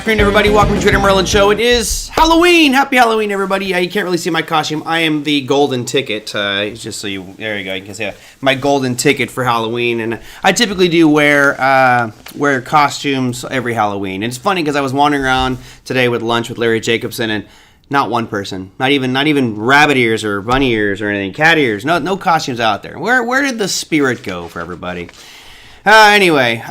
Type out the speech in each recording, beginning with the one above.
afternoon, everybody. Welcome to TraderMerlin Show. It is Halloween. Happy Halloween, everybody. You can't really see my costume. I am the golden ticket. Just so you, there you go. You can see my golden ticket for Halloween. And I typically do wear costumes every Halloween. And it's funny because I was wandering around today with lunch with Larry Jacobson, and not one person, not even rabbit ears or bunny ears or anything, cat ears. No costumes out there. Where did the spirit go for everybody? Anyway.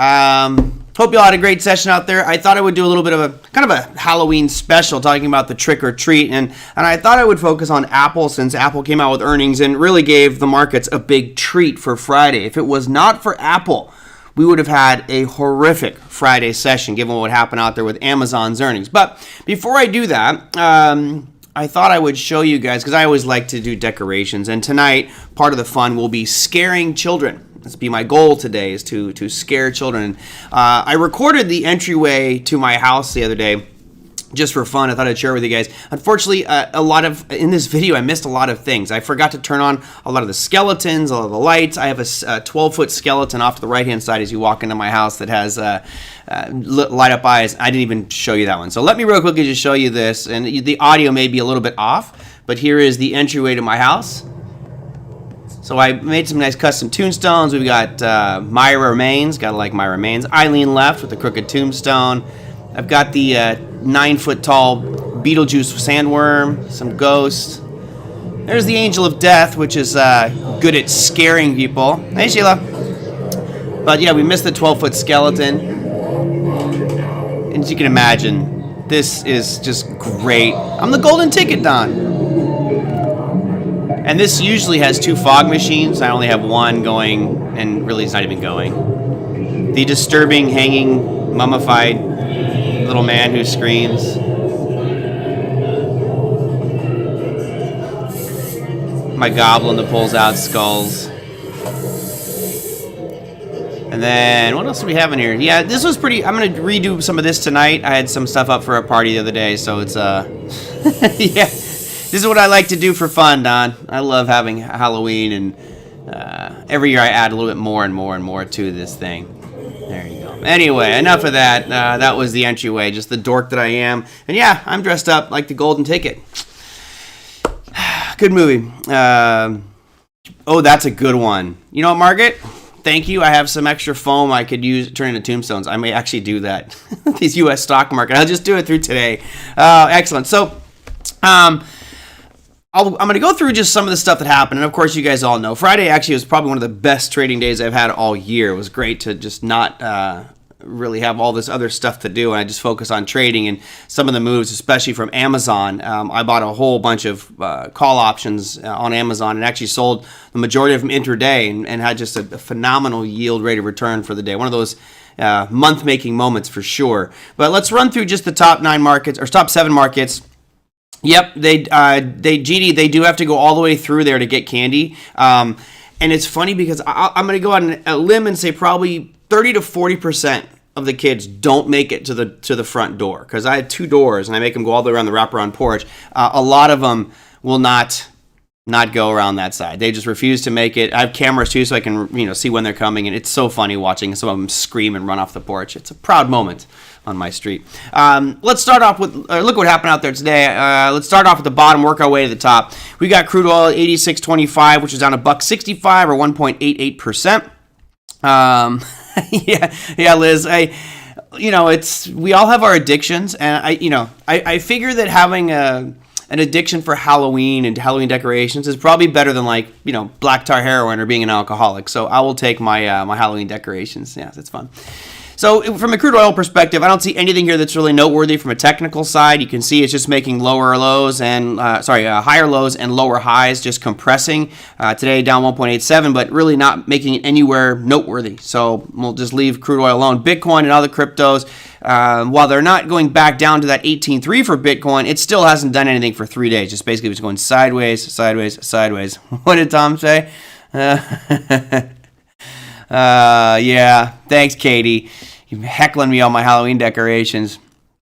Hope you all had a great session out there. I thought I would do a little bit of a kind of a Halloween special talking about the trick or treat, and I thought I would focus on Apple since Apple came out with earnings and really gave the markets a big treat for Friday. If it was not for Apple, we would have had a horrific Friday session given what happened out there with Amazon's earnings. But before I do that, I thought I would show you guys, because I always like to do decorations, and tonight part of the fun will be scaring children. This will be my goal today, is to scare children. I recorded the entryway to my house the other day just for fun. I thought I'd share it with you guys. Unfortunately, in this video, I missed a lot of things. I forgot to turn on a lot of the skeletons, a lot of the lights. I have a 12-foot skeleton off to the right-hand side as you walk into my house that has light-up eyes. I didn't even show you that one. So let me real quickly just show you this. And the audio may be a little bit off, but here is the entryway to my house. So I made some nice custom tombstones. We've got Myra Remains, gotta like Myra Remains. Eileen left with the crooked tombstone. I've got the 9-foot tall Beetlejuice sandworm, some ghosts. There's the Angel of Death, which is good at scaring people. Hey, Sheila. But yeah, we missed the 12-foot skeleton. And as you can imagine, this is just great. I'm the golden ticket, Don. And this usually has 2 fog machines. I only have one going, and really it's not even going. The disturbing, hanging, mummified little man who screams. My goblin that pulls out skulls. And then, what else do we have in here? Yeah, this was pretty, I'm going to redo some of this tonight. I had some stuff up for a party the other day, so it's, yeah. This is what I like to do for fun, Don. I love having Halloween, and every year I add a little bit more and more and more to this thing. There you go. Anyway, enough of that. That was the entryway, just the dork that I am. And yeah, I'm dressed up like the golden ticket. Good movie. Oh, that's a good one. You know what, Margaret? Thank you. I have some extra foam I could use to turn into tombstones. I may actually do that. These U.S. stock market. I'll just do it through today. Excellent. So, I'm going to go through just some of the stuff that happened, and of course you guys all know Friday actually was probably one of the best trading days I've had all year. It was great to just not really have all this other stuff to do, and I just focus on trading and some of the moves, especially from Amazon. I bought a whole bunch of call options on Amazon and actually sold the majority of them intraday and had just a phenomenal yield rate of return for the day. One of those month-making moments for sure. But let's run through just the top 9 markets, or top 7 markets. Yep, GD, they do have to go all the way through there to get candy. And it's funny because I'm going to go on a limb and say probably 30 to 40% of the kids don't make it to the front door, because I have 2 doors and I make them go all the way around the wraparound porch. A lot of them will not go around that side. They just refuse to make it. I have cameras too, so I can see when they're coming, and it's so funny watching some of them scream and run off the porch. It's a proud moment on my street. Let's start off with look what happened out there today. Let's start off at the bottom, work our way to the top. We got crude oil at 86.25, which is down $1.65 or 1.88%. Yeah, Liz. We all have our addictions, and I figure that having an addiction for Halloween and Halloween decorations is probably better than black tar heroin or being an alcoholic. So I will take my my Halloween decorations. Yeah, it's fun. So from a crude oil perspective, I don't see anything here that's really noteworthy from a technical side. You can see it's just making higher lows and lower highs, just compressing. Today down 1.87, but really not making it anywhere noteworthy. So we'll just leave crude oil alone. Bitcoin and other cryptos, while they're not going back down to that 18.3 for Bitcoin, it still hasn't done anything for 3 days. Just basically was going sideways, sideways, sideways. What did Tom say? Yeah, thanks, Katie. You're heckling me on my Halloween decorations.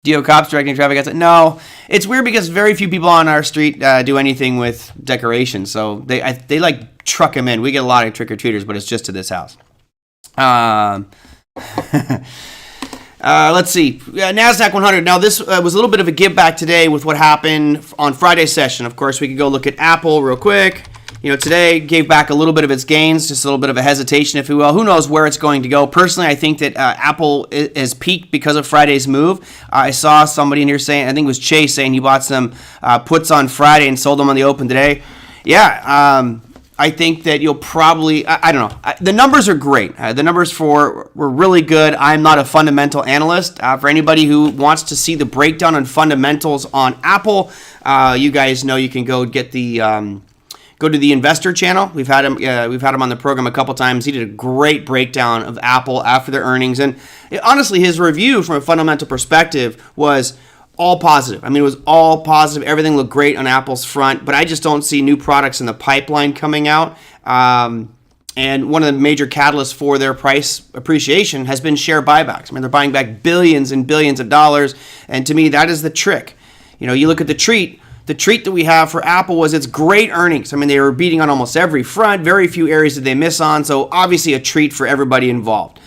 DO cops directing traffic outside. No, it's weird because very few people on our street do anything with decorations. So they like truck them in. We get a lot of trick-or-treaters, but it's just to this house. Let's see. NASDAQ 100. Now, this was a little bit of a give back today with what happened on Friday's session. Of course, we could go look at Apple real quick. Today gave back a little bit of its gains, just a little bit of a hesitation, if you will. Who knows where it's going to go? Personally, I think that Apple has peaked because of Friday's move. I saw somebody in here saying, I think it was Chase, saying he bought some puts on Friday and sold them on the open today. Yeah, I think that you'll probably, I don't know. The numbers are great. The numbers were really good. I'm not a fundamental analyst. For anybody who wants to see the breakdown on fundamentals on Apple, you guys know you can go get the... Go to the investor channel. We've had him on the program a couple times. He did a great breakdown of Apple after their earnings, and honestly, his review from a fundamental perspective was all positive. I mean, it was all positive. Everything looked great on Apple's front, but I just don't see new products in the pipeline coming out. And one of the major catalysts for their price appreciation has been share buybacks. I mean, they're buying back billions and billions of dollars, and to me, that is the trick. You look at the treat. The treat that we have for Apple was its great earnings. I mean, they were beating on almost every front. Very few areas did they miss on, so obviously a treat for everybody involved.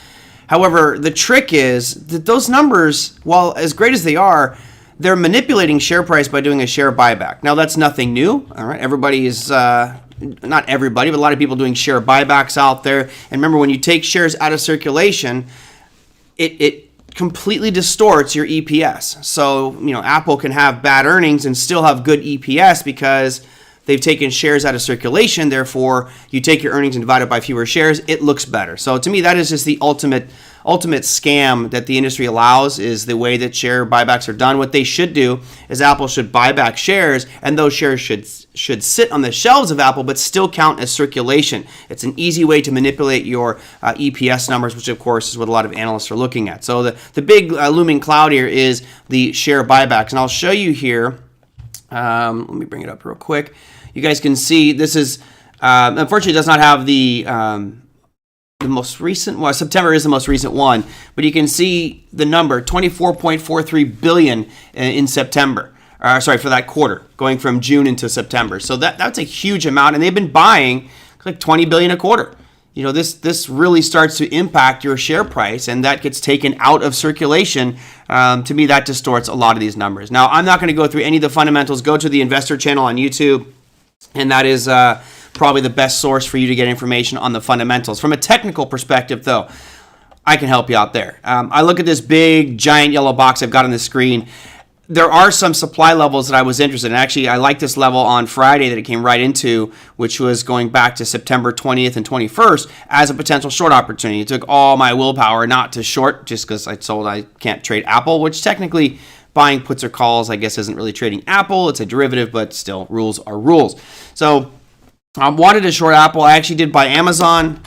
However, the trick is that those numbers, while as great as they are, they're manipulating share price by doing a share buyback. Now, that's nothing new. All right, everybody is, not everybody, but a lot of people doing share buybacks out there. And remember, when you take shares out of circulation, it completely distorts your EPS. So, Apple can have bad earnings and still have good EPS because they've taken shares out of circulation. Therefore, you take your earnings and divide it by fewer shares, it looks better. So to me, that is just the ultimate scam that the industry allows, is the way that share buybacks are done. What they should do is Apple should buy back shares, and those shares should sit on the shelves of Apple but still count as circulation. It's an easy way to manipulate your EPS numbers, which of course is what a lot of analysts are looking at. So the big looming cloud here is the share buybacks, and I'll show you here. Let me bring it up real quick. You guys can see this is unfortunately it does not have the most recent. Well, September is the most recent one, but you can see the number 24.43 billion in September. For that quarter, going from June into September. So that's a huge amount, and they've been buying like 20 billion a quarter. This really starts to impact your share price, and that gets taken out of circulation. To me, that distorts a lot of these numbers. Now, I'm not going to go through any of the fundamentals. Go to the investor channel on YouTube, and that is probably the best source for you to get information on the fundamentals. From a technical perspective, though, I can help you out there. I look at this big, giant yellow box I've got on the screen. There are some supply levels that I was interested in. Actually, I like this level on Friday that it came right into, which was going back to September 20th and 21st as a potential short opportunity. It took all my willpower not to short just because I told I can't trade Apple, which technically buying puts or calls, I guess, isn't really trading Apple. It's a derivative, but still, rules are rules. So I wanted to short Apple. I actually did buy Amazon.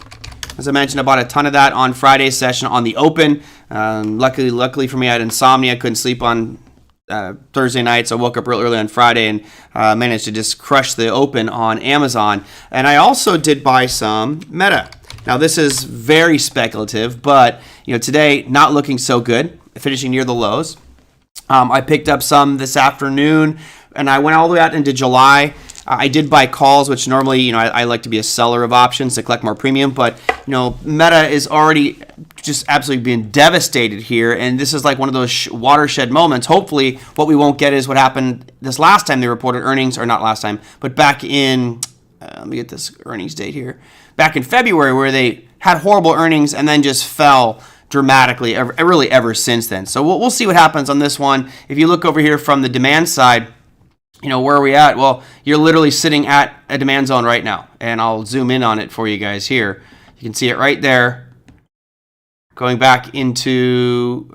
As I mentioned, I bought a ton of that on Friday's session on the open. Luckily for me, I had insomnia. I couldn't sleep on Thursday night, so I woke up real early on Friday and managed to just crush the open on Amazon. And I also did buy some Meta. Now, this is very speculative, but today not looking so good, finishing near the lows. I picked up some this afternoon, and I went all the way out into July. I did buy calls, which normally, I like to be a seller of options to collect more premium, but, Meta is already just absolutely being devastated here, and this is like one of those watershed moments. Hopefully, what we won't get is what happened this last time they reported earnings, or not last time, but back in, let me get this earnings date here, back in February, where they had horrible earnings and then just fell dramatically, ever since then. So we'll see what happens on this one. If you look over here from the demand side, where are we at? Well, you're literally sitting at a demand zone right now. And I'll zoom in on it for you guys here. You can see it right there. Going back into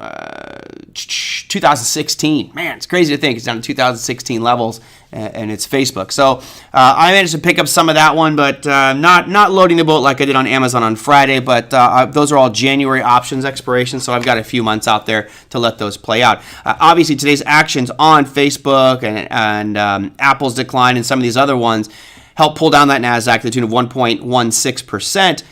2016. Man, it's crazy to think it's down to 2016 levels, and it's Facebook. So I managed to pick up some of that one, but not loading the boat like I did on Amazon on Friday. But those are all January options expirations, so I've got a few months out there to let those play out. Obviously, today's actions on Facebook and Apple's decline and some of these other ones help pull down that NASDAQ to the tune of 1.16%.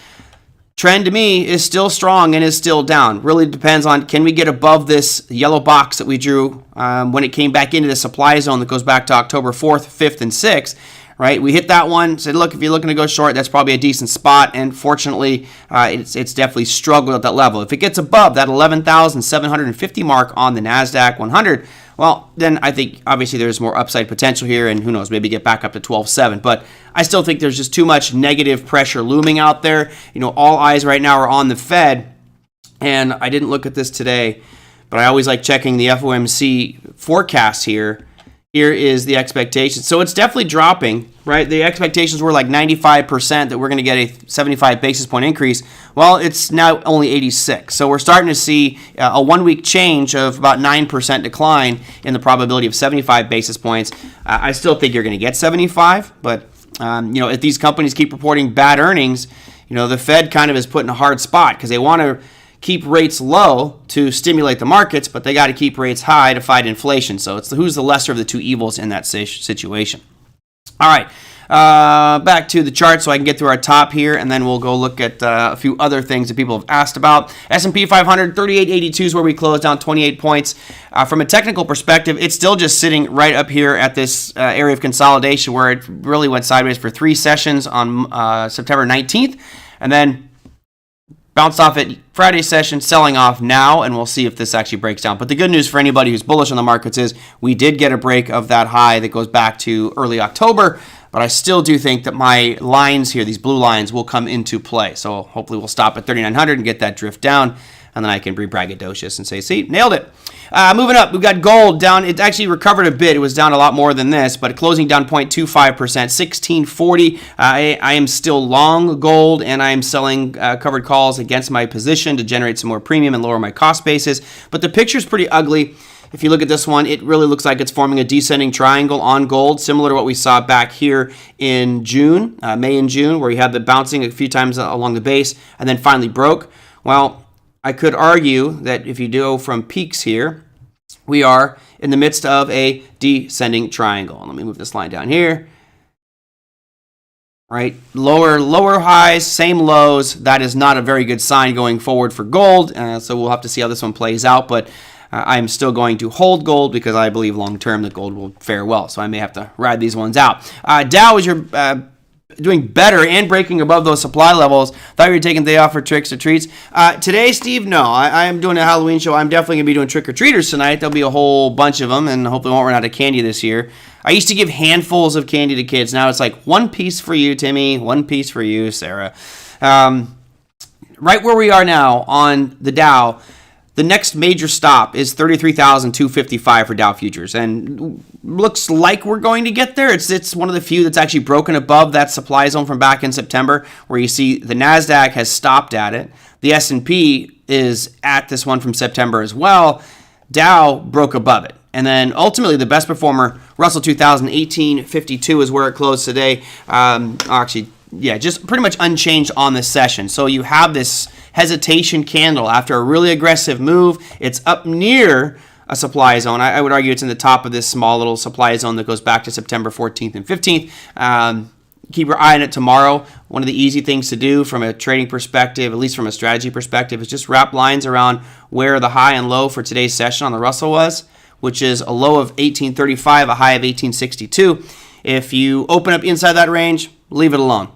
Trend to me is still strong and is still down. Really depends on, can we get above this yellow box that we drew when it came back into the supply zone that goes back to October 4th, 5th, and 6th. right? We hit that one, said, look, if you're looking to go short, that's probably a decent spot, and fortunately, it's definitely struggled at that level. If it gets above that 11,750 mark on the NASDAQ 100, well, then I think obviously there's more upside potential here, and who knows, maybe get back up to 12.7. But I still think there's just too much negative pressure looming out there. All eyes right now are on the Fed, and I didn't look at this today, but I always like checking the FOMC forecast here. Here is the expectation. So it's definitely dropping, right? The expectations were like 95% that we're going to get a 75 basis point increase. Well, it's now only 86. So we're starting to see a 1 week change of about 9% decline in the probability of 75 basis points. I still think you're going to get 75, but if these companies keep reporting bad earnings, the Fed kind of is put in a hard spot because they want to keep rates low to stimulate the markets, but they got to keep rates high to fight inflation. So it's who's the lesser of the two evils in that situation. All right, back to the chart so I can get through our top here, and then we'll go look at a few other things that people have asked about. S&P 500, 3882 is where we closed, down 28 points. From a technical perspective, it's still just sitting right up here at this area of consolidation where it really went sideways for 3 sessions on September 19th, and then bounced off at Friday's session, selling off now, and we'll see if this actually breaks down. But the good news for anybody who's bullish on the markets is we did get a break of that high that goes back to early October, but I still do think that my lines here, these blue lines, will come into play. So hopefully we'll stop at 3,900 and get that drift down, and then I can be braggadocious and say, see, nailed it. Moving up, we've got gold down. It actually recovered a bit. It was down a lot more than this, but closing down 0.25%, 1640. I am still long gold, and I am selling covered calls against my position to generate some more premium and lower my cost basis. But the picture's pretty ugly. If you look at this one, it really looks like it's forming a descending triangle on gold, similar to what we saw back here in June, May and June, where you had the bouncing a few times along the base and then finally broke. Well, I could argue that if you go from peaks here, we are in the midst of a descending triangle. Let me move this line down here. Right, lower highs, same lows. That is not a very good sign going forward for gold. So we'll have to see how this one plays out. But I'm still going to hold gold because I believe long term that gold will fare well. So I may have to ride these ones out. Dow is your doing better and breaking above those supply levels. Thought you were taking the day off for tricks or treats. Today, Steve, no. I am doing a Halloween show. I'm definitely going to be doing trick-or-treaters tonight. There'll be a whole bunch of them, and hopefully won't run out of candy this year. I used to give handfuls of candy to kids. Now it's like 1 piece for you, Timmy, 1 piece for you, Sarah. Right where we are now on the Dow, the next major stop is 33,255 for Dow futures, and looks like we're going to get there. It's one of the few that's actually broken above that supply zone from back in September, where you see the NASDAQ has stopped at it. The S&P is at this one from September as well. Dow broke above it. And then ultimately the best performer, Russell 2000, 1852 is where it closed today. Just pretty much unchanged on this session. So you have this hesitation candle after a really aggressive move. It's up near a supply zone. I would argue it's in the top of this small little supply zone that goes back to September 14th and 15th. Keep your eye on it tomorrow. One of the easy things to do from a trading perspective, at least from a strategy perspective, is just wrap lines around where the high and low for today's session on the Russell was, which is a low of 1835, a high of 1862. If you open up inside that range, leave it alone.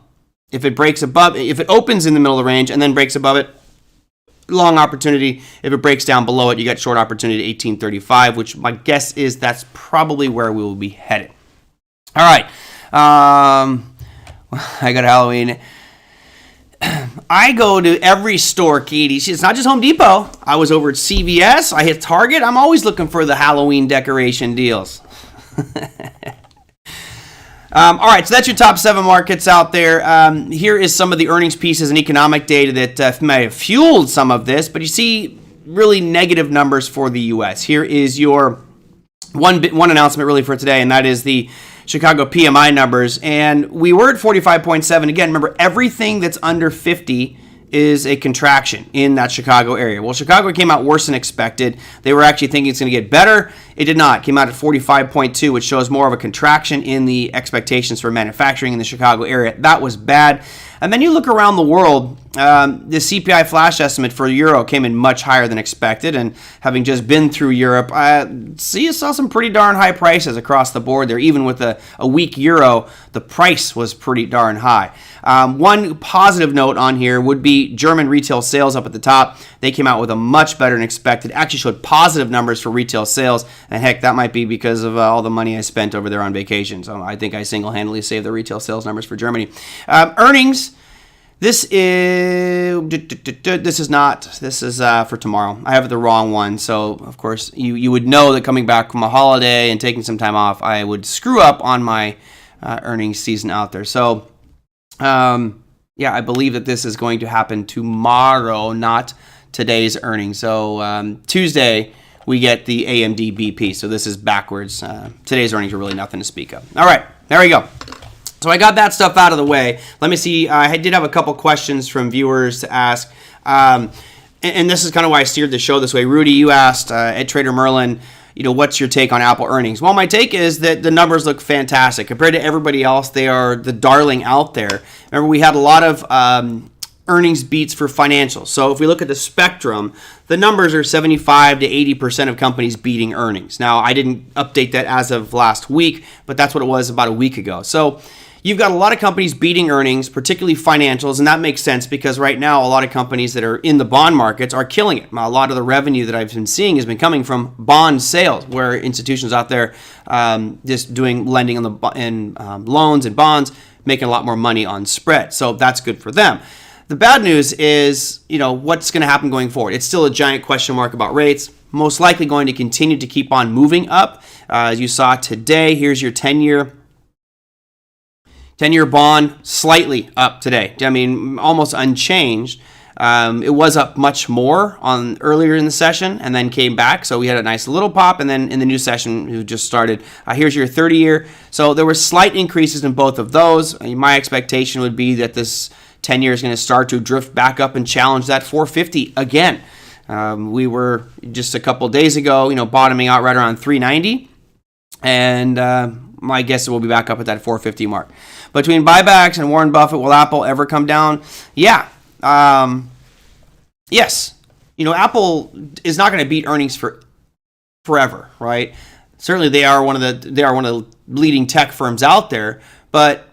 If it opens in the middle of the range and then breaks above it, long opportunity. If it breaks down below it, you got short opportunity at 1835, which my guess is that's probably where we will be headed. All right. I got Halloween. I go to every store, Katie. It's not just Home Depot. I was over at CVS. I hit Target. I'm always looking for the Halloween decoration deals. All right, so that's your top 7 markets out there. Here is some of the earnings pieces and economic data that may have fueled some of this, but you see really negative numbers for the U.S. Here is your one announcement really for today, and that is the Chicago PMI numbers. And we were at 45.7. Again, remember, everything that's under 50 is a contraction in that Chicago area. Well, Chicago came out worse than expected. They were actually thinking it's going to get better. It did not. It came out at 45.2, which shows more of a contraction in the expectations for manufacturing in the Chicago area. That was bad. And then you look around the world, the CPI flash estimate for Euro came in much higher than expected. And having just been through Europe, you saw some pretty darn high prices across the board there. Even with a weak Euro, the price was pretty darn high. One positive note on here would be German retail sales up at the top. They came out with a much better than expected. Actually showed positive numbers for retail sales. And heck, that might be because of all the money I spent over there on vacation. So I think I single-handedly saved the retail sales numbers for Germany. Earnings. This is for tomorrow. I have the wrong one. So of course you would know that coming back from a holiday and taking some time off, I would screw up on my earnings season out there. So yeah, I believe that this is going to happen tomorrow, not today's earnings. So Tuesday we get the AMD BP. So this is backwards. Today's earnings are really nothing to speak of. All right, there we go. So I got that stuff out of the way. Let me see. I did have a couple questions from viewers to ask. And this is kind of why I steered the show this way. Rudy, you asked at TraderMerlin, what's your take on Apple earnings? Well, my take is that the numbers look fantastic. Compared to everybody else, they are the darling out there. Remember, we had a lot of earnings beats for financials. So if we look at the spectrum, the numbers are 75 to 80% of companies beating earnings. Now, I didn't update that as of last week, but that's what it was about a week ago. So you've got a lot of companies beating earnings, particularly financials, and that makes sense because right now a lot of companies that are in the bond markets are killing it. A lot of the revenue that I've been seeing has been coming from bond sales, where institutions out there just doing lending in loans and bonds, making a lot more money on spread. So that's good for them. The bad news is, what's going to happen going forward? It's still a giant question mark about rates. Most likely going to continue to keep on moving up. As you saw today, here's your 10-year bond, slightly up today. I mean, almost unchanged. It was up much more earlier in the session and then came back. So we had a nice little pop. And then in the new session, we just started. Here's your 30-year. So there were slight increases in both of those. My expectation would be that this 10-year is going to start to drift back up and challenge that 450 again. We were just a couple days ago, bottoming out right around 390. And my guess is we'll be back up at that 450 mark. Between buybacks and Warren Buffett, will Apple ever come down? Yeah. Yes. Apple is not going to beat earnings forever, right? Certainly they are one of the leading tech firms out there, but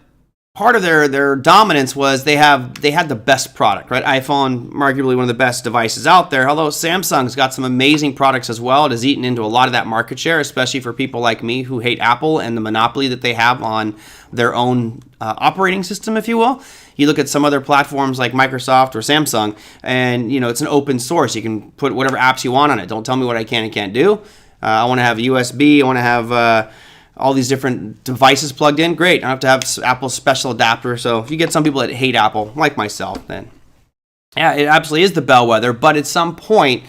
part of their dominance was they had the best product, right? iPhone, arguably one of the best devices out there. Although Samsung's got some amazing products as well. It has eaten into a lot of that market share, especially for people like me who hate Apple and the monopoly that they have on their own operating system, if you will. You look at some other platforms like Microsoft or Samsung, and it's an open source. You can put whatever apps you want on it. Don't tell me what I can and can't do. I want to have USB. I want to have all these different devices plugged in. Great. I don't have to have Apple's special adapter. So if you get some people that hate Apple, like myself, then yeah, it absolutely is the bellwether. But at some point,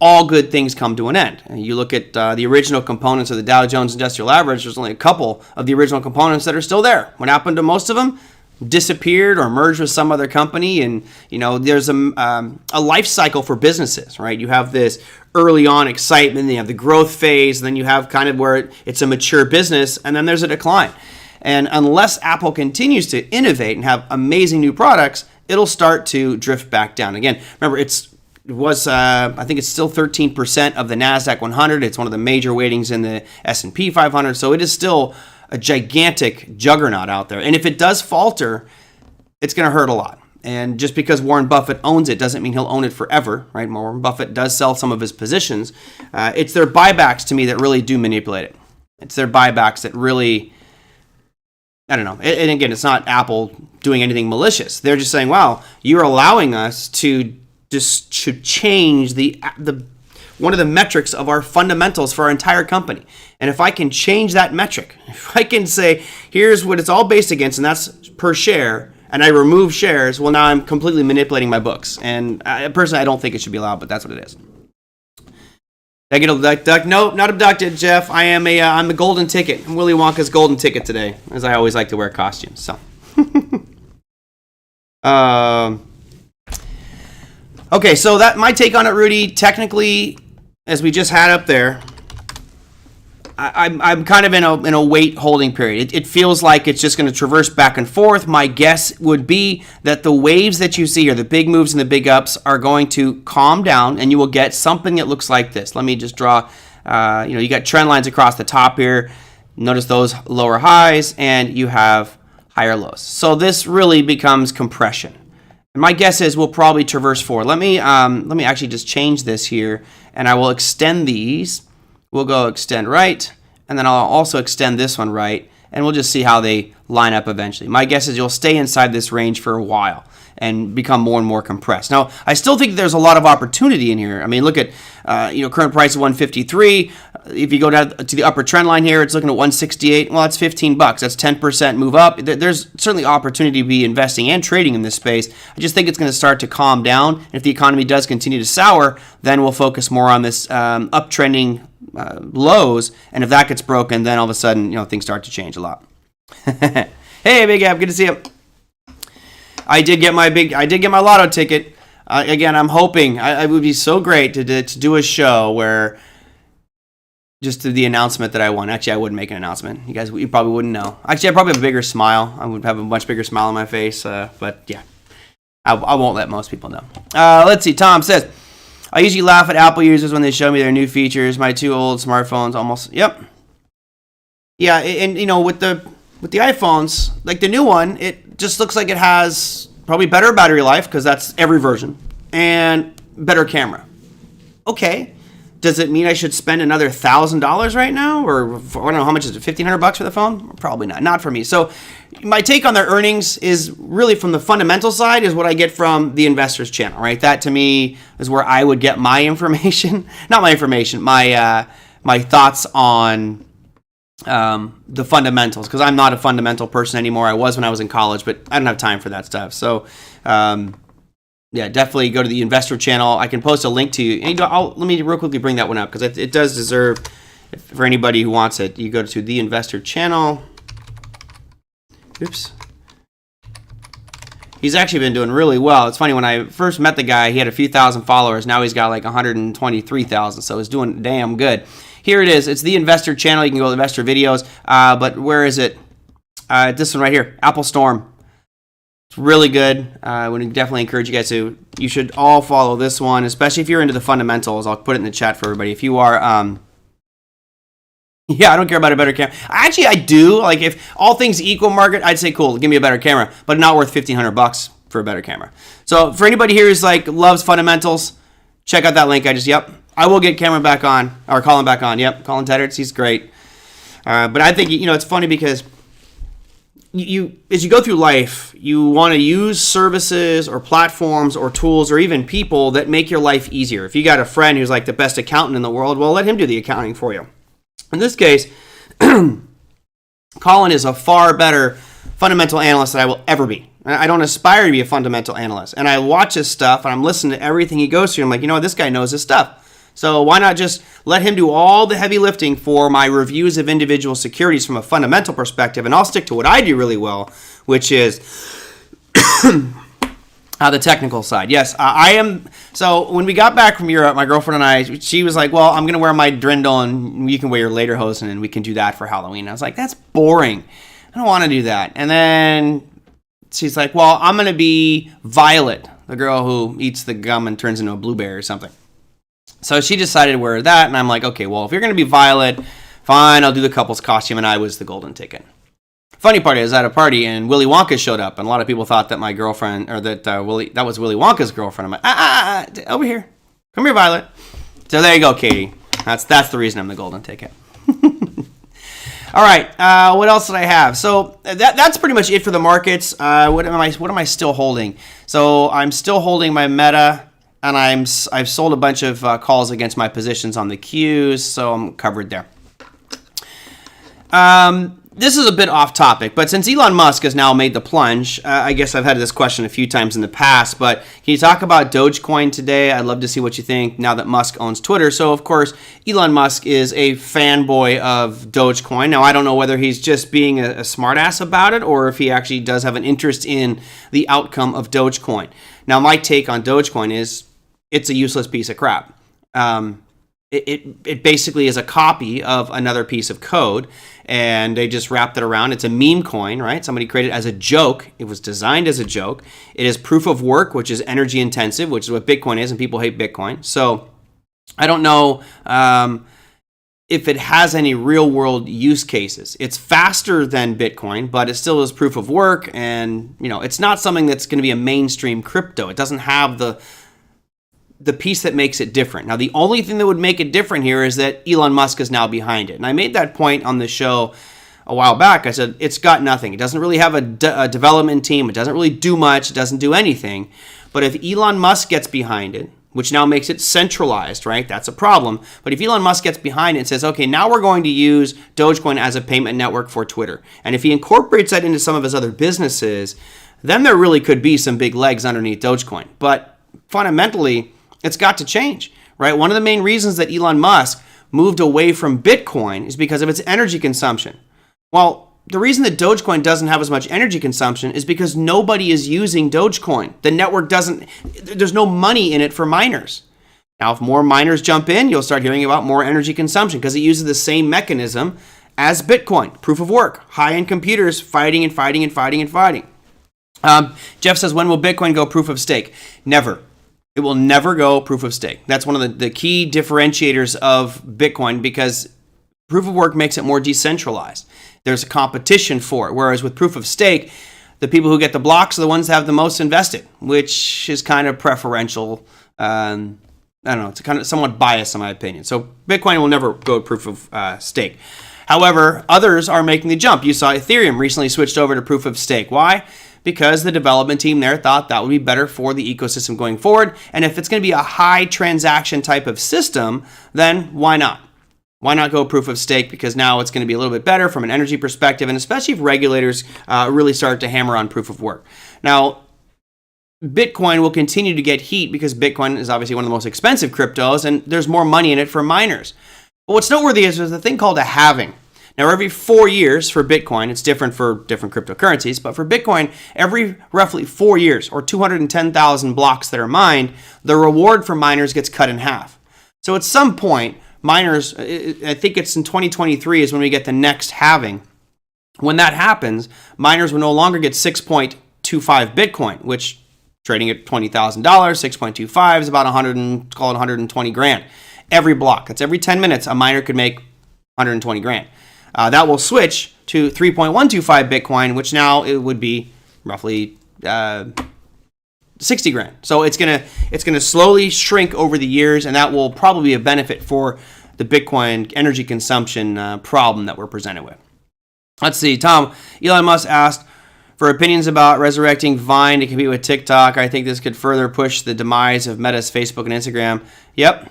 all good things come to an end. And you look at the original components of the Dow Jones Industrial Average, there's only a couple of the original components that are still there. What happened to most of them? Disappeared or merged with some other company. And there's a life cycle for businesses, right? You have this early on excitement, then you have the growth phase, and then you have kind of where it's a mature business, and then there's a decline. And unless Apple continues to innovate and have amazing new products, it'll start to drift back down again. Remember, I think it's still 13% of the NASDAQ 100. It's one of the major weightings in the S&P 500. So it is still a gigantic juggernaut out there. And if it does falter, it's going to hurt a lot. And just because Warren Buffett owns it doesn't mean he'll own it forever, right? Warren Buffett does sell some of his positions. It's their buybacks to me that really do manipulate it. It's their buybacks that really, I don't know. And again, it's not Apple doing anything malicious. They're just saying, wow, you're allowing us to change the one of the metrics of our fundamentals for our entire company. And if I can change that metric, if I can say, here's what it's all based against, and that's per share, and I remove shares, well, now I'm completely manipulating my books. And personally, I don't think it should be allowed, but that's what it is. Did I get abducted? No, not abducted, Jeff. I'm the golden ticket. I'm Willy Wonka's golden ticket today, as I always like to wear costumes. So, okay, so that my take on it, Rudy. Technically, as we just had up there, I'm kind of in a wait holding period. It feels like it's just going to traverse back and forth. My guess would be that the waves that you see here, the big moves and the big ups, are going to calm down, and you will get something that looks like this. Let me just draw. You got trend lines across the top here. Notice those lower highs, and you have higher lows. So this really becomes compression. And my guess is we'll probably traverse forward. Let me actually just change this here, and I will extend these. We'll go extend right, and then I'll also extend this one right, and we'll just see how they line up eventually. My guess is you'll stay inside this range for a while and become more and more compressed. Now, I still think there's a lot of opportunity in here. I mean, look at current price of 153. If you go down to the upper trend line here, it's looking at 168. Well, that's $15. That's 10% move up. There's certainly opportunity to be investing and trading in this space. I just think it's going to start to calm down. And if the economy does continue to sour, then we'll focus more on this uptrending lows, and if that gets broken, then all of a sudden, things start to change a lot. Hey, Big Ab, good to see you. I did get my lotto ticket. Again, I'm hoping it would be so great to do a show where just the announcement that I won. Actually, I wouldn't make an announcement. You probably wouldn't know. Actually, I probably have a bigger smile. I would have a much bigger smile on my face. But yeah, I won't let most people know. Let's see. Tom says, I usually laugh at Apple users when they show me their new features. My two old smartphones almost. Yep. Yeah, and with the iPhones, like the new one, it just looks like it has probably better battery life because that's every version, and better camera. Okay. Does it mean I should spend another $1,000 right now, or I don't know how much is it? $1,500 for the phone? Probably not. Not for me. So my take on their earnings is really from the fundamental side is what I get from the investors channel, right? That to me is where I would get my information, not my information, my thoughts on the fundamentals, because I'm not a fundamental person anymore. I was when I was in college, but I don't have time for that stuff. So yeah, definitely go to the investor channel. I can post a link to you. And let me real quickly bring that one up because it does deserve, for anybody who wants it, you go to the investor channel. Oops. He's actually been doing really well. It's funny, when I first met the guy, he had a few thousand followers. Now he's got like 123,000, so he's doing damn good. Here it is. It's the investor channel. You can go to investor videos. But where is it? This one right here, Apple Storm. It's really good. I would definitely encourage you guys to. You should all follow this one, especially if you're into the fundamentals. I'll put it in the chat for everybody. If you are, yeah, I don't care about a better camera. Actually, I do. Like, if all things equal market, I'd say cool, give me a better camera, but not worth $1,500 for a better camera. So for anybody here who's like loves fundamentals, check out that link. I will get Cameron back on, or Colin back on. Yep, Colin Teddards, he's great. But I think it's funny because as you go through life, you want to use services or platforms or tools or even people that make your life easier. If you got a friend who's like the best accountant in the world, well, let him do the accounting for you. In this case, Colin is a far better fundamental analyst than I will ever be. I don't aspire to be a fundamental analyst. And I watch his stuff, and I'm listening to everything he goes through. I'm like, this guy knows his stuff. So why not just let him do all the heavy lifting for my reviews of individual securities from a fundamental perspective, and I'll stick to what I do really well, which is the technical side. Yes, I am. So when we got back from Europe, my girlfriend and I, she was like, well, I'm going to wear my Drindle, and you can wear your lederhosen, and we can do that for Halloween. I was like, that's boring. I don't want to do that. And then she's like, well, I'm going to be Violet, the girl who eats the gum and turns into a blueberry or something. So she decided to wear that, and I'm like, okay, well, if you're going to be Violet, fine, I'll do the couple's costume, and I was the golden ticket. Funny part is, at a party, and Willy Wonka showed up, and a lot of people thought that my girlfriend, or that that was Willy Wonka's girlfriend. I'm like, over here. Come here, Violet. So there you go, Katie. That's the reason I'm the golden ticket. All right, what else did I have? So that's pretty much it for the markets. What am I still holding? So I'm still holding my Meta, and I've sold a bunch of calls against my positions on the Qs, so I'm covered there. This is a bit off topic, but since Elon Musk has now made the plunge, I guess I've had this question a few times in the past, but can you talk about Dogecoin today? I'd love to see what you think now that Musk owns Twitter. So, of course, Elon Musk is a fanboy of Dogecoin. Now, I don't know whether he's just being a smartass about it or if he actually does have an interest in the outcome of Dogecoin. Now, my take on Dogecoin is it's a useless piece of crap. it basically is a copy of another piece of code, and they just wrapped it around. It's a meme coin, right? Somebody created it as a joke. It was designed as a joke. It is proof of work, which is energy intensive, which is what Bitcoin is, and people hate Bitcoin. So I don't know if it has any real world use cases. It's faster than Bitcoin, but it still is proof of work, and it's not something that's going to be a mainstream crypto. It doesn't have the piece that makes it different. Now, the only thing that would make it different here is that Elon Musk is now behind it. And I made that point on the show a while back. I said, it's got nothing. It doesn't really have a development team. It doesn't really do much. It doesn't do anything. But if Elon Musk gets behind it, which now makes it centralized, right? That's a problem. But if Elon Musk gets behind it and says, okay, now we're going to use Dogecoin as a payment network for Twitter, and if he incorporates that into some of his other businesses, then there really could be some big legs underneath Dogecoin. But fundamentally, it's got to change, right? One of the main reasons that Elon Musk moved away from Bitcoin is because of its energy consumption. Well, the reason that Dogecoin doesn't have as much energy consumption is because nobody is using Dogecoin. The network there's no money in it for miners. Now, if more miners jump in, you'll start hearing about more energy consumption because it uses the same mechanism as Bitcoin, proof of work, high-end computers fighting and fighting and fighting and fighting. Jeff says, when will Bitcoin go proof of stake? Never. It will never go proof of stake. That's one of the key differentiators of Bitcoin because proof of work makes it more decentralized. There's a competition for it. Whereas with proof of stake, the people who get the blocks are the ones that have the most invested, which is kind of preferential. I don't know. It's kind of somewhat biased in my opinion. So Bitcoin will never go proof of stake. However, others are making the jump. You saw Ethereum recently switched over to proof of stake. Why? Because the development team there thought that would be better for the ecosystem going forward. And if it's going to be a high transaction type of system, then why not? Why not go proof of stake? Because now it's going to be a little bit better from an energy perspective, and especially if regulators really start to hammer on proof of work. Now, Bitcoin will continue to get heat because Bitcoin is obviously one of the most expensive cryptos, and there's more money in it for miners. But what's noteworthy is there's a thing called a halving. Now, every 4 years for Bitcoin, it's different for different cryptocurrencies, but for Bitcoin, every roughly 4 years, or 210,000 blocks that are mined, the reward for miners gets cut in half. So at some point, miners, I think it's in 2023 is when we get the next halving. When that happens, miners will no longer get 6.25 Bitcoin, which trading at $20,000, 6.25 is about 120 grand. Every block, that's every 10 minutes, a miner could make 120 grand. That will switch to 3.125 Bitcoin, which now it would be roughly 60 grand. So it's gonna slowly shrink over the years, and that will probably be a benefit for the Bitcoin energy consumption problem that we're presented with. Let's see, Tom. Elon Musk asked for opinions about resurrecting Vine to compete with TikTok. I think this could further push the demise of Meta's Facebook and Instagram. Yep.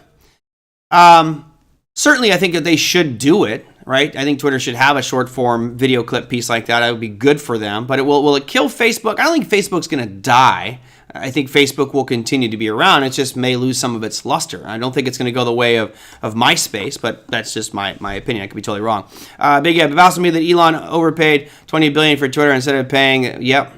Certainly, I think that they should do it. Right? I think Twitter should have a short form video clip piece like that. That would be good for them. But will it kill Facebook? I don't think Facebook's going to die. I think Facebook will continue to be around. It just may lose some of its luster. I don't think it's going to go the way of MySpace, but that's just my opinion. I could be totally wrong. Big Ed, asked me that Elon overpaid $20 billion for Twitter instead of paying. Yep.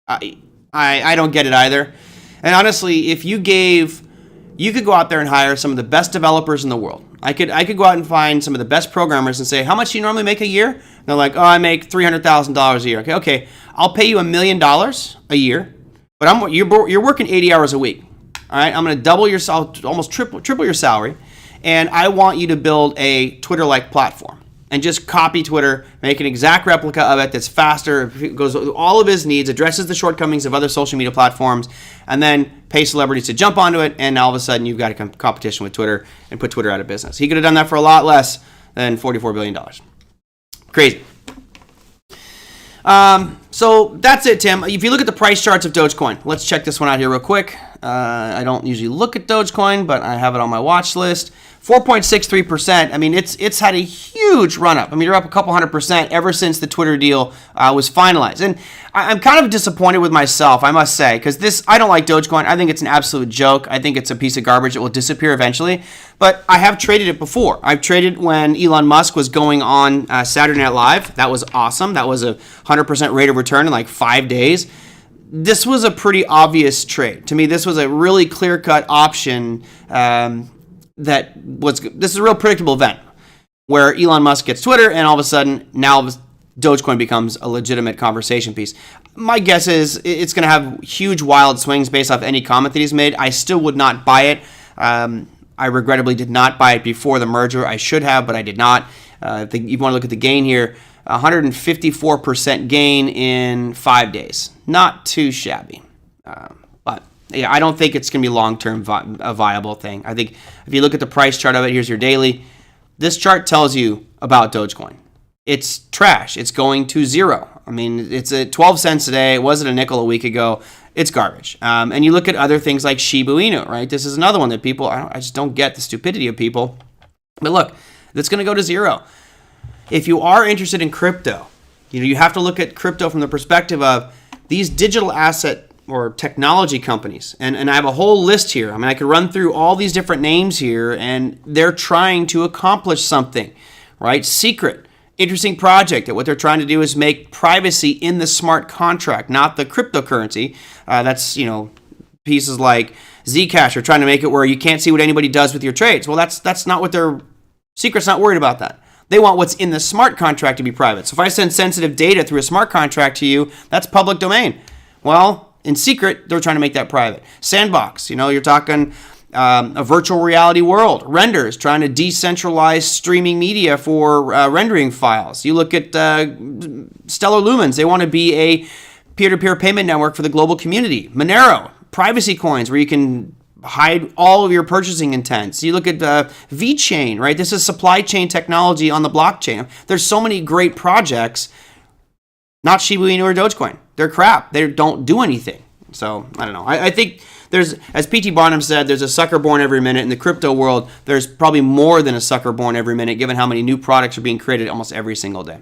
I don't get it either. And honestly, if you could go out there and hire some of the best developers in the world. I could go out and find some of the best programmers and say, how much do you normally make a year? And they're like, oh, I make $300,000 a year. Okay, I'll pay you $1 million a year, but you're working 80 hours a week. All right, I'm going to double your almost triple your salary, and I want you to build a Twitter-like platform and just copy Twitter, make an exact replica of it that's faster, goes through all of his needs, addresses the shortcomings of other social media platforms, and then pay celebrities to jump onto it, and all of a sudden you've got a competition with Twitter and put Twitter out of business. He could have done that for a lot less than $44 billion. Crazy. So that's it, Tim. If you look at the price charts of Dogecoin, let's check this one out here real quick. I don't usually look at Dogecoin, but I have it on my watch list. 4.63%. I mean, it's had a huge run up. I mean, you're up a couple 100% ever since the Twitter deal was finalized. And I'm kind of disappointed with myself, I must say, because I don't like Dogecoin. I think it's an absolute joke. I think it's a piece of garbage that will disappear eventually. But I have traded it before. I've traded when Elon Musk was going on Saturday Night Live. That was awesome. That was a 100% rate of return in like 5 days. This was a pretty obvious trade. To me, this was a really clear-cut option this is a real predictable event where Elon Musk gets Twitter, and all of a sudden now Dogecoin becomes a legitimate conversation piece. My guess is it's going to have huge wild swings based off any comment that he's made. I still would not buy it. I regrettably did not buy it before the merger. I should have, but I did not. I think you want to look at the gain here, 154% gain in 5 days. Not too shabby. But yeah, I don't think it's going to be long-term a viable thing. I think if you look at the price chart of it, here's your daily. This chart tells you about Dogecoin. It's trash. It's going to zero. I mean, it's at 12 cents today. It wasn't a nickel a week ago. It's garbage. And you look at other things like Shiba Inu, right? This is another one that people, I just don't get the stupidity of people. But look, it's going to go to zero. If you are interested in crypto, you have to look at crypto from the perspective of these digital asset or technology companies. And I have a whole list here. I mean, I could run through all these different names here, and they're trying to accomplish something, right? Secret. Interesting project that what they're trying to do is make privacy in the smart contract, not the cryptocurrency. That's, pieces like Zcash are trying to make it where you can't see what anybody does with your trades. Well, that's not what Secret's not worried about that. They want what's in the smart contract to be private. So if I send sensitive data through a smart contract to you, that's public domain. Well, in Secret, they're trying to make that private. Sandbox, you're talking a virtual reality world. Renders, trying to decentralize streaming media for rendering files. You look at Stellar Lumens. They want to be a peer-to-peer payment network for the global community. Monero, privacy coins where you can hide all of your purchasing intents. You look at VeChain, right? This is supply chain technology on the blockchain. There's so many great projects. Not Shiba Inu or Dogecoin. They're crap. They don't do anything. So, I don't know. I think there's, as P.T. Barnum said, there's a sucker born every minute. In the crypto world, there's probably more than a sucker born every minute, given how many new products are being created almost every single day.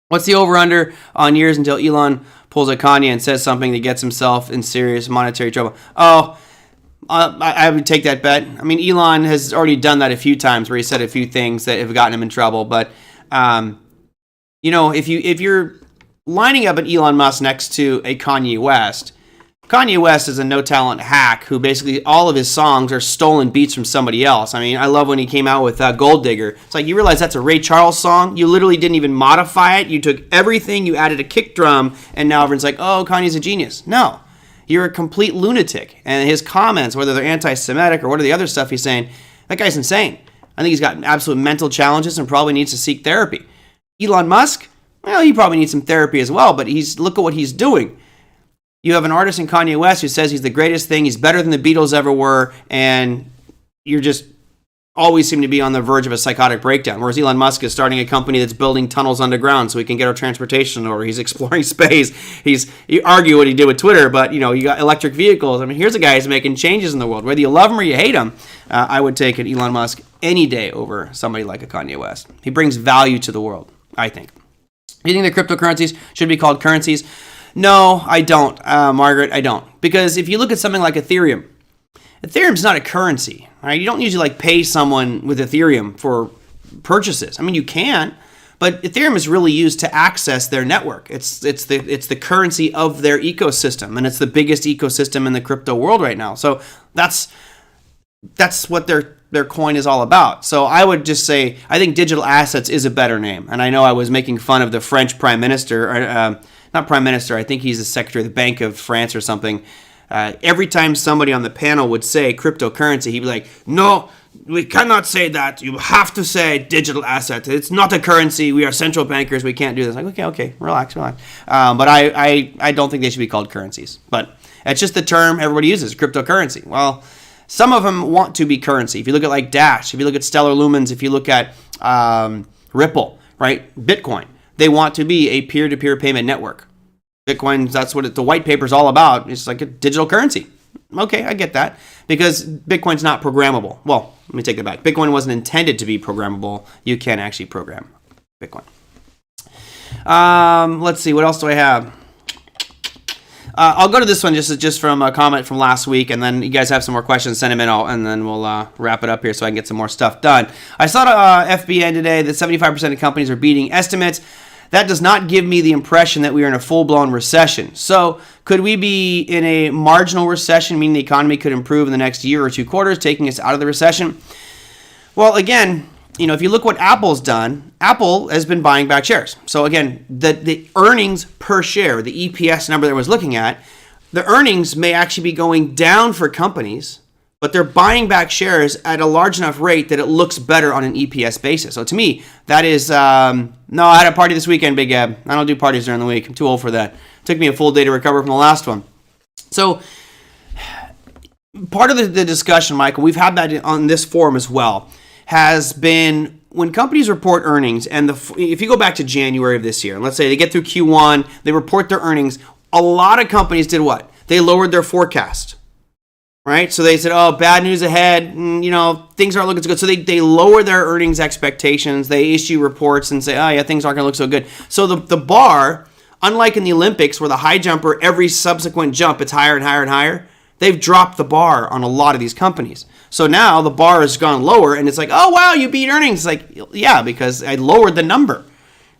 What's the over-under on years until Elon pulls a Kanye and says something that gets himself in serious monetary trouble? I would take that bet. I mean, Elon has already done that a few times where he said a few things that have gotten him in trouble. But, if you're lining up an Elon Musk next to a Kanye West is a no-talent hack who basically all of his songs are stolen beats from somebody else. I mean, I love when he came out with Gold Digger. It's like, you realize that's a Ray Charles song? You literally didn't even modify it. You took everything, you added a kick drum, and now everyone's like, oh, Kanye's a genius. No. You're a complete lunatic. And his comments, whether they're anti-Semitic or what are the other stuff he's saying, that guy's insane. I think he's got absolute mental challenges and probably needs to seek therapy. Elon Musk, well, he probably needs some therapy as well, but look at what he's doing. You have an artist in Kanye West who says he's the greatest thing, he's better than the Beatles ever were, and you're just always seem to be on the verge of a psychotic breakdown. Whereas Elon Musk is starting a company that's building tunnels underground so we can get our transportation over. He's exploring space. You argue what he did with Twitter, but you got electric vehicles. I mean, here's a guy who's making changes in the world. Whether you love him or you hate him, I would take an Elon Musk any day over somebody like a Kanye West. He brings value to the world, I think. Do you think the cryptocurrencies should be called currencies? No, I don't, Margaret, I don't. Because if you look at something like Ethereum, Ethereum's not a currency. Right? You don't usually pay someone with Ethereum for purchases. I mean, you can, but Ethereum is really used to access their network. It's the currency of their ecosystem, and it's the biggest ecosystem in the crypto world right now. So that's what their coin is all about. So I would just say I think digital assets is a better name. And I know I was making fun of the French prime minister, not prime minister, I think he's the secretary of the Bank of France or something. Every time somebody on the panel would say cryptocurrency, he'd be like, no, we cannot say that. You have to say digital asset. It's not a currency. We are central bankers. We can't do this. Like, okay, relax. But I don't think they should be called currencies. But it's just the term everybody uses, cryptocurrency. Well, some of them want to be currency. If you look at like Dash, if you look at Stellar Lumens, if you look at Ripple, right, Bitcoin, they want to be a peer-to-peer payment network. Bitcoin, that's what the white paper is all about. It's like a digital currency. Okay, I get that. Because Bitcoin's not programmable. Well, let me take that back. Bitcoin wasn't intended to be programmable. You can actually program Bitcoin. Let's see, what else do I have? I'll go to this one just from a comment from last week, and then you guys have some more questions, send them in, and then we'll wrap it up here so I can get some more stuff done. I saw FBN today that 75% of companies are beating estimates. That does not give me the impression that we are in a full-blown recession. So could we be in a marginal recession, meaning the economy could improve in the next year or 2 quarters, taking us out of the recession? Well, again, if you look what Apple's done, Apple has been buying back shares. So again, the earnings per share, the EPS number that I was looking at, the earnings may actually be going down for companies, but they're buying back shares at a large enough rate that it looks better on an EPS basis. So to me, that is, no, I had a party this weekend, Big Gab. I don't do parties during the week. I'm too old for that. It took me a full day to recover from the last one. So part of the discussion, Michael, we've had that on this forum as well, has been when companies report earnings, and if you go back to January of this year, and let's say they get through Q1, they report their earnings, a lot of companies did what? They lowered their forecast, right? So they said, oh, bad news ahead, things aren't looking so good. So they lower their earnings expectations. They issue reports and say, oh, yeah, things aren't going to look so good. So the bar, unlike in the Olympics where the high jumper, every subsequent jump, it's higher and higher and higher, they've dropped the bar on a lot of these companies. So now the bar has gone lower, and it's like, oh, wow, you beat earnings. It's like, yeah, because I lowered the number.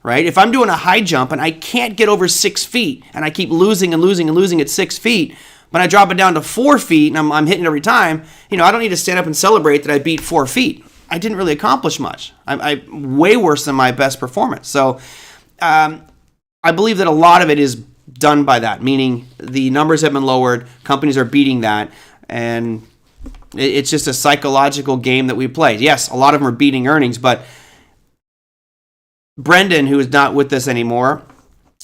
Right? If I'm doing a high jump and I can't get over 6 feet and I keep losing and losing and losing at 6 feet, but I drop it down to 4 feet and I'm hitting every time, I don't need to stand up and celebrate that I beat 4 feet. I didn't really accomplish much. I'm way worse than my best performance. So I believe that a lot of it is done by that, meaning the numbers have been lowered, companies are beating that, and it's just a psychological game that we play. Yes, a lot of them are beating earnings, but Brendan, who is not with us anymore,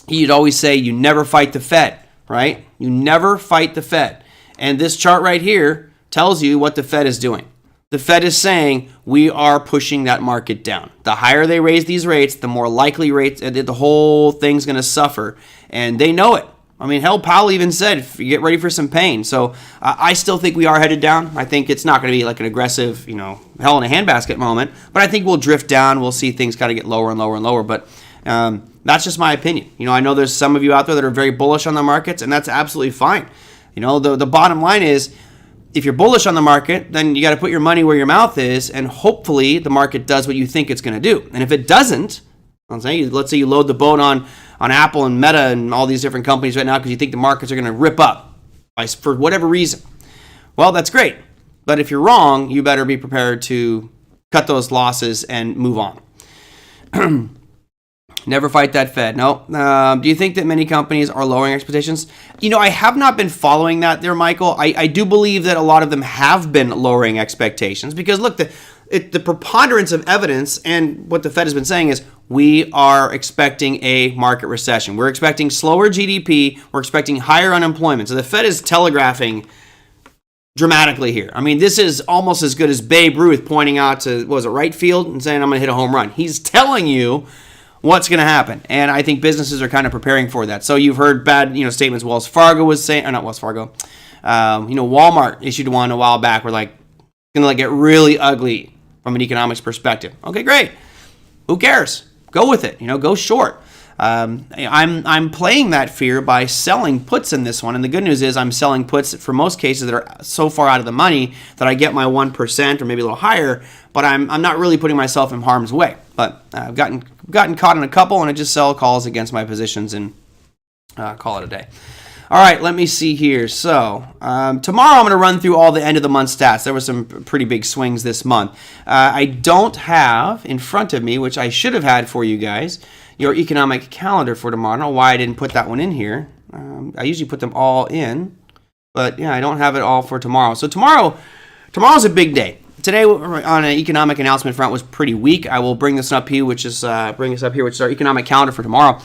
he'd always say, you never fight the Fed, right? You never fight the Fed. And this chart right here tells you what the Fed is doing. The Fed is saying we are pushing that market down. The higher they raise these rates, the more likely rates, the whole thing's going to suffer. And they know it. I mean, hell, Powell even said, get ready for some pain. So I still think we are headed down. I think it's not going to be like an aggressive, hell in a handbasket moment. But I think we'll drift down. We'll see things kind of get lower and lower and lower. But that's just my opinion. I know there's some of you out there that are very bullish on the markets, and that's absolutely fine. The bottom line is, if you're bullish on the market, then you got to put your money where your mouth is, and hopefully the market does what you think it's going to do. And if it doesn't, let's say you load the boat on Apple and Meta and all these different companies right now because you think the markets are going to rip up for whatever reason. Well, that's great. But if you're wrong, you better be prepared to cut those losses and move on. Never fight that Fed. No. Do you think that many companies are lowering expectations? I have not been following that there, Michael. I do believe that a lot of them have been lowering expectations because, look, the preponderance of evidence and what the Fed has been saying is we are expecting a market recession. We're expecting slower GDP. We're expecting higher unemployment. So the Fed is telegraphing dramatically here. I mean, this is almost as good as Babe Ruth pointing out to, right field and saying, I'm going to hit a home run. He's telling you what's going to happen. And I think businesses are kind of preparing for that. So you've heard bad, statements Wells Fargo was saying, or not Wells Fargo. Walmart issued one a while back where going to get really ugly from an economics perspective. Okay, great. Who cares? Go with it. Go short. I'm playing that fear by selling puts in this one, and the good news is I'm selling puts for most cases that are so far out of the money that I get my 1% or maybe a little higher, but I'm not really putting myself in harm's way. But I've gotten caught in a couple, and I just sell calls against my positions and call it a day. All right, let me see here. So tomorrow I'm going to run through all the end of the month stats. There were some pretty big swings this month. I don't have in front of me, which I should have had for you guys, your economic calendar for tomorrow. I don't know why I didn't put that one in here. I usually put them all in, but yeah, I don't have it all for tomorrow. So tomorrow's a big day. Today on an economic announcement front was pretty weak. I will bring this up here, which is our economic calendar for tomorrow.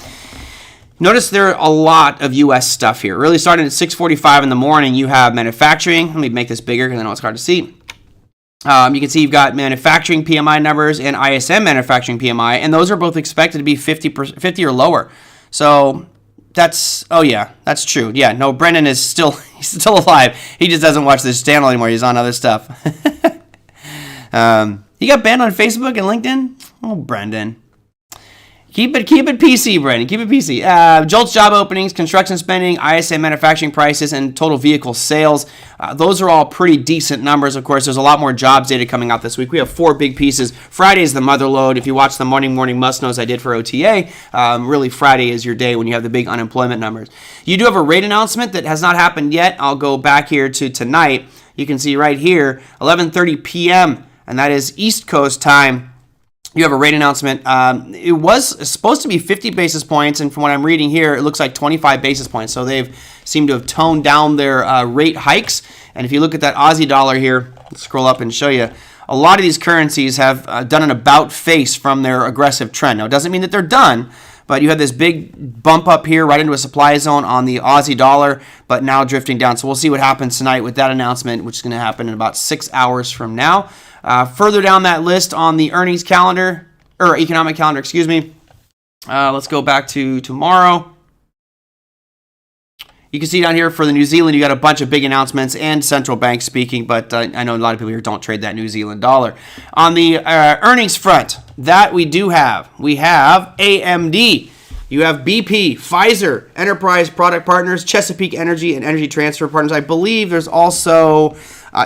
Notice there are a lot of U.S. stuff here. Really starting at 6:45 in the morning, you have manufacturing. Let me make this bigger because I know it's hard to see. You can see you've got manufacturing PMI numbers and ISM manufacturing PMI, and those are both expected to be 50 or lower. So that's true. Yeah, no, Brendan is he's still alive. He just doesn't watch this channel anymore. He's on other stuff. He got banned on Facebook and LinkedIn. Oh, Brendan. Keep it PC, Brandon. Keep it PC. JOLTS job openings, construction spending, ISM manufacturing prices, and total vehicle sales. Those are all pretty decent numbers. Of course, there's a lot more jobs data coming out this week. We have 4 big pieces. Friday is the mother load. If you watch the morning must-knows I did for OTA, really Friday is your day when you have the big unemployment numbers. You do have a rate announcement that has not happened yet. I'll go back here to tonight. You can see right here, 11:30 p.m., and that is East Coast time. You have a rate announcement. It was supposed to be 50 basis points, and from what I'm reading here, it looks like 25 basis points. So they've seemed to have toned down their rate hikes. And if you look at that Aussie dollar here, let's scroll up and show you, a lot of these currencies have done an about face from their aggressive trend. Now, it doesn't mean that they're done, but you have this big bump up here right into a supply zone on the Aussie dollar, but now drifting down. So we'll see what happens tonight with that announcement, which is going to happen in about 6 hours from now. Further down that list on the earnings calendar, or economic calendar, excuse me. Let's go back to tomorrow. You can see down here for the New Zealand, you got a bunch of big announcements and central banks speaking, but I know a lot of people here don't trade that New Zealand dollar. On the earnings front, that we do have. We have AMD. You have BP, Pfizer, Enterprise Product Partners, Chesapeake Energy, and Energy Transfer Partners. I believe there's also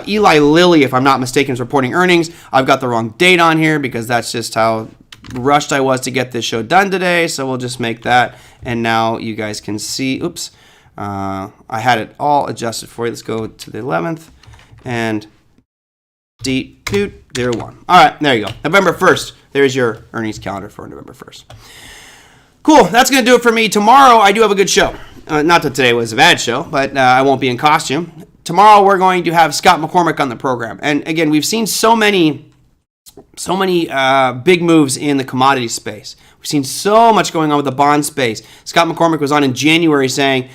Eli Lilly, if I'm not mistaken, is reporting earnings. I've got the wrong date on here because that's just how rushed I was to get this show done today. So we'll just make that. And now you guys can see, oops, I had it all adjusted for you. Let's go to the 11th and D201. All right, there you go. November 1st. There's your earnings calendar for November 1st. Cool, that's going to do it for me. Tomorrow, I do have a good show. Not that today was a bad show, but I won't be in costume. Tomorrow, we're going to have Scott McCormick on the program. And again, we've seen so many big moves in the commodity space. We've seen so much going on with the bond space. Scott McCormick was on in January saying,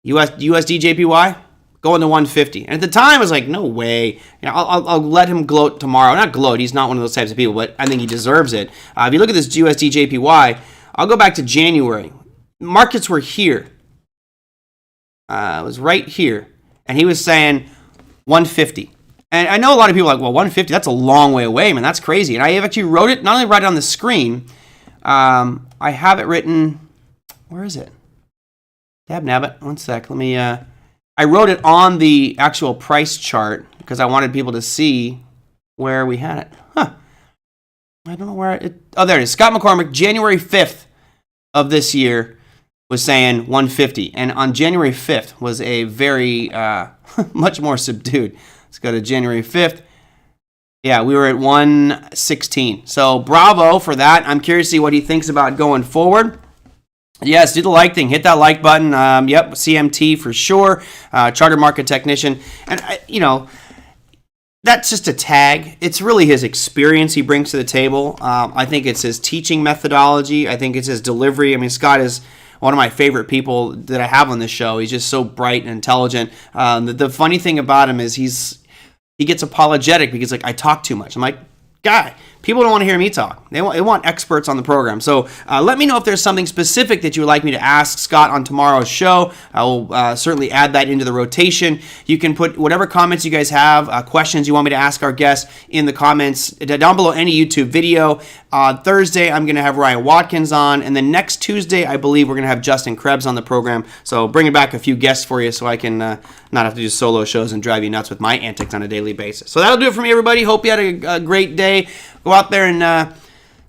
USD JPY, going to 150. And at the time, I was like, no way. I'll let him gloat tomorrow. Not gloat, he's not one of those types of people, but I think he deserves it. If you look at this USD JPY, I'll go back to January. Markets were here. It was right here. And he was saying 150. And I know a lot of people are like, well, 150, that's a long way away, man. That's crazy. And I actually wrote it, not only write it on the screen, I have it written, where is it? Dab nabbit, one sec. Let me, I wrote it on the actual price chart because I wanted people to see where we had it. Huh. I don't know where it, oh, there it is. Scott McCormick, January 5th of this year was saying 150. And on January 5th was a very, much more subdued. Let's go to January 5th. Yeah, we were at 116. So bravo for that. I'm curious to see what he thinks about going forward. Yes, do the like thing. Hit that like button. Yep, CMT for sure. Charter Market Technician. And, that's just a tag. It's really his experience he brings to the table. I think it's his teaching methodology. I think it's his delivery. I mean, Scott is one of my favorite people that I have on this show. He's just so bright and intelligent. The funny thing about him is he gets apologetic because like I talk too much. I'm like, guy, people don't want to hear me talk. They want experts on the program. So let me know if there's something specific that you would like me to ask Scott on tomorrow's show. I will certainly add that into the rotation. You can put whatever comments you guys have, questions you want me to ask our guests in the comments down below any YouTube video. Thursday, I'm going to have Ryan Watkins on. And then next Tuesday, I believe we're going to have Justin Krebs on the program. So bringing back a few guests for you so I can not have to do solo shows and drive you nuts with my antics on a daily basis. So that'll do it for me, everybody. Hope you had a great day. Go out there and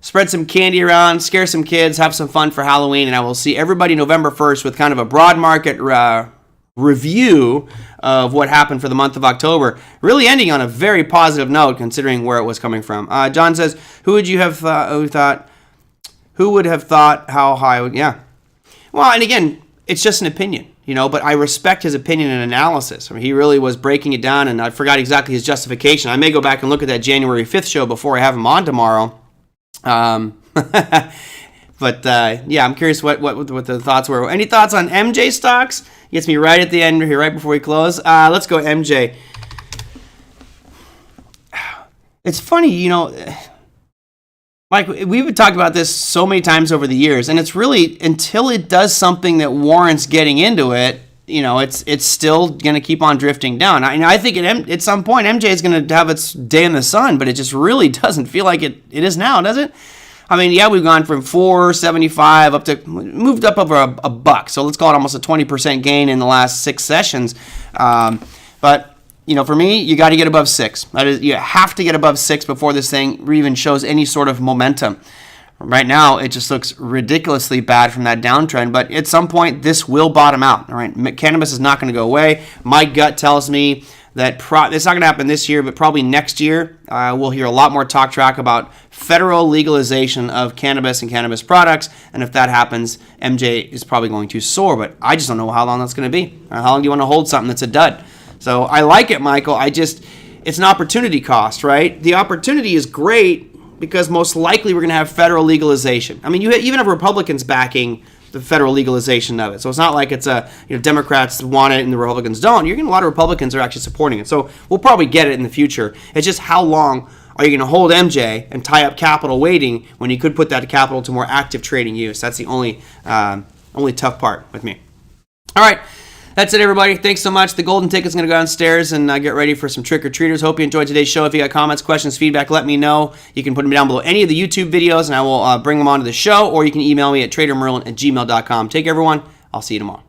spread some candy around, scare some kids, have some fun for Halloween. And I will see everybody November 1st with kind of a broad market review of what happened for the month of October, really ending on a very positive note considering where it was coming from. John says, who would have thought how high would, yeah. Well, and again, it's just an opinion, but I respect his opinion and analysis. I mean, he really was breaking it down, and I forgot exactly his justification. I may go back and look at that January 5th show before I have him on tomorrow. But yeah, I'm curious what the thoughts were. Any thoughts on MJ stocks? Gets me right at the end here, right before we close. Let's go MJ. It's funny, Mike, we've talked about this so many times over the years, and it's really until it does something that warrants getting into it, it's still going to keep on drifting down. I think at some point MJ is going to have its day in the sun, but it just really doesn't feel like it is now, does it? I mean, yeah, we've gone from $4.75 moved up over a buck. So let's call it almost a 20% gain in the last 6 sessions. But, for me, you got to get above 6. That is, you have to get above 6 before this thing even shows any sort of momentum. Right now, it just looks ridiculously bad from that downtrend. But at some point, this will bottom out. All right, cannabis is not going to go away. My gut tells me that it's not going to happen this year, but probably next year, we'll hear a lot more talk track about federal legalization of cannabis and cannabis products. And if that happens, MJ is probably going to soar. But I just don't know how long that's going to be. How long do you want to hold something that's a dud? So I like it, Michael. It's an opportunity cost, right? The opportunity is great because most likely we're going to have federal legalization. I mean, you even have Republicans backing the federal legalization of it. So it's not like it's Democrats want it and the Republicans don't. You're getting a lot of Republicans are actually supporting it. So we'll probably get it in the future. It's just how long are you going to hold MJ and tie up capital waiting when you could put that capital to more active trading use? That's the only tough part with me. All right. That's it, everybody. Thanks so much. The golden ticket's going to go downstairs and get ready for some trick-or-treaters. Hope you enjoyed today's show. If you got comments, questions, feedback, let me know. You can put them down below any of the YouTube videos, and I will bring them onto the show, or you can email me at TraderMerlin@gmail.com. Take care, everyone. I'll see you tomorrow.